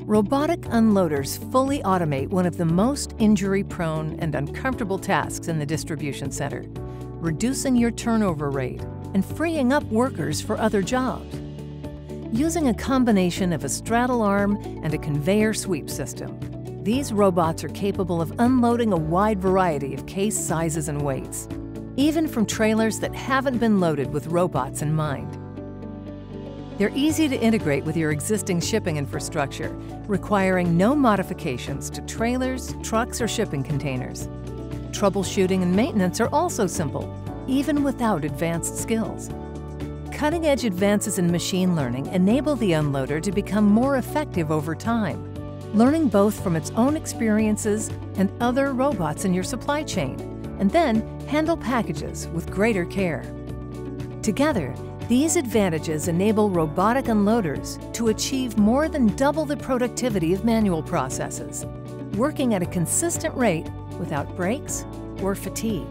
Robotic unloaders fully automate one of the most injury-prone and uncomfortable tasks in the distribution center, reducing your turnover rate and freeing up workers for other jobs. Using a combination of a straddle arm and a conveyor sweep system, these robots are capable of unloading a wide variety of case sizes and weights, even from trailers that haven't been loaded with robots in mind. They're easy to integrate with your existing shipping infrastructure, requiring no modifications to trailers, trucks, or shipping containers. Troubleshooting and maintenance are also simple, even without advanced skills. Cutting-edge advances in machine learning enable the unloader to become more effective over time, learning both from its own experiences and other robots in your supply chain, and then handle packages with greater care. Together, these advantages enable robotic unloaders to achieve more than double the productivity of manual processes, working at a consistent rate without breaks or fatigue.